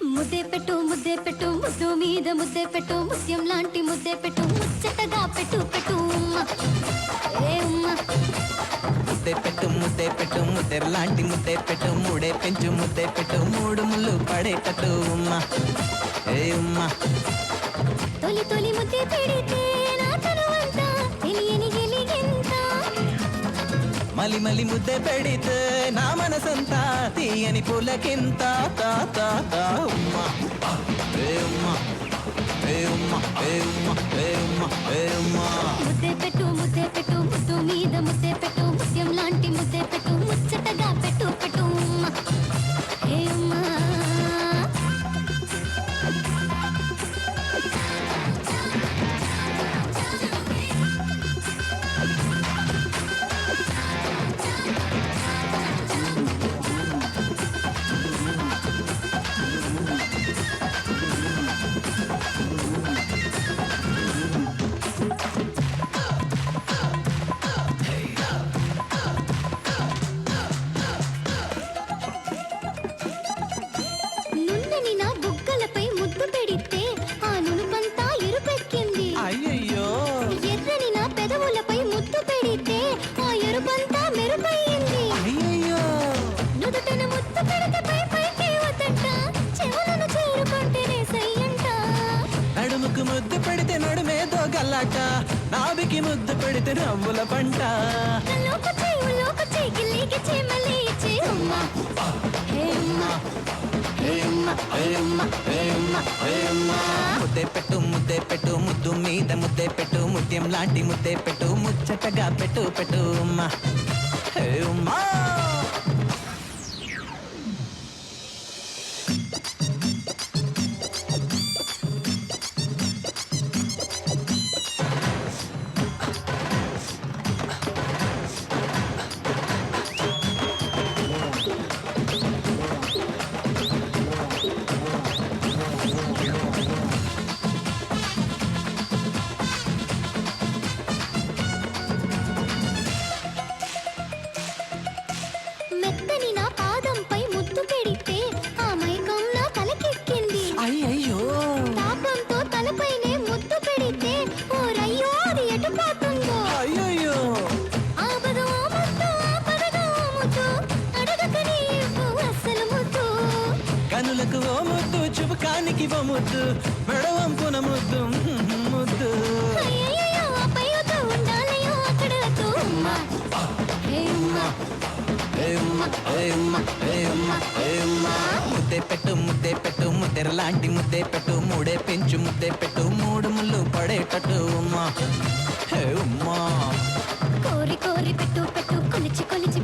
ముద్దే పెట్టు ముద్దే పెట్టు ముద్దు మీద ముద్దే పెట్టు ముత్యం లాంటి ముద్దే పెట్టు ముచ్చటగా పెట్టు పెట్టు ఉమ్మ ఏ ఉమ్మ ముద్దే పెట్టు ముద్దెర్ లాంటి ముద్దే పెట్టు మూడే పెంచు ముద్దే పెట్టు మూడు ముళ్ళు పడేటట్టు ఉమ్మ ఏ ఉమ్మ తొలి తొలి ముద్దే పెడితే నా తనువంతా తెలియని గిలిగింత మలి మలి ముద్దే పెడితే నా మనసంతా తీయని పులకింత తా తా తా ఉమ్మ ఏ ఉమ్మ ఏ ఉమ్మ ఏ ఉమ్మ ఏ ఉమ్మ ఏ ఉమ్మ ముద్దే పెట్టు ముద్దు మీద ముద్దే పెట్టు ముత్యం లాంటి ముద్దే పెట్టు ముచ్చటగా పెట్టు పెట్టు ఉమ్మ ఏ ఉమ్మ నున్నని నా బుగ్గలపై ముద్దు పెడితే ఆ నునుపంతా ఎరుపెక్కింది అయ్యయ్యో ఎర్రని నా పెదవులపై ముద్దు పెడితే ఆ ఎరుపంతా మెరుపయ్యింది అయ్యయ్యో నుదుటన ముద్దు పెడితే పై పైకి వదంట చెవులను చేరుకుంటేనే సయ్యంట నడుముకు ముద్దు పెడితే నడుమేదో గల్లాట నాభికి ముద్దు పెడితే నవ్వుల పంట లోకొచ్చే గిల్లికి చే మళ్ళీ ఇచ్చే ఉమ్మ హే ఉమ్మ హే ఉమ్మ హే ఉమ్మ హే ఉమ్మ హే ఉమ్మ ముద్దే పెట్టు ముద్దు మీద ముద్దే పెట్టు ముత్యం లాంటి ముద్దే పెట్టు ముచ్చటగా పెట్టు పెట్టు ఉమ్మ హే ఉమ్మా మెత్తని నా పాదంపై ముద్దు పెడితే ఆ మైకం నా తలకెక్కింది అయ్యయ్యో తాపంతో తలపైనే ముద్దు పెడితే ఓ రయ్యో అది ఎటు పోతుందో అయ్యయ్యో ఆపద ఓ ముద్దు ఆపదగా ఓ ముద్దు అడగకనే ఇవ్వు అస్సలు ముద్దు కనులకు ఓ ముద్దు చుబకానికి ఓ ముద్దు మెడవంపున ముద్దు ముద్దు అయ్యయ్యో ఆపై వద్దు ఉండాలయ్యో అక్కడ వద్దు ఉమ్మ హే ఉమ్మ హే ఉమ్మ హే ఉమ్మ హే ఉమ్మ హే ఉమ్మ ముద్దే పెట్టు ముద్దెర లాంటి ముద్దే పెట్టు మూడే పెంచు ముద్దే పెట్టు మూడు ముళ్ళు పడేటట్టు ఉమ్మ హే ఉమ్మ కోరి కోరి పెట్టు పెట్టు కొలిచి కొలిచి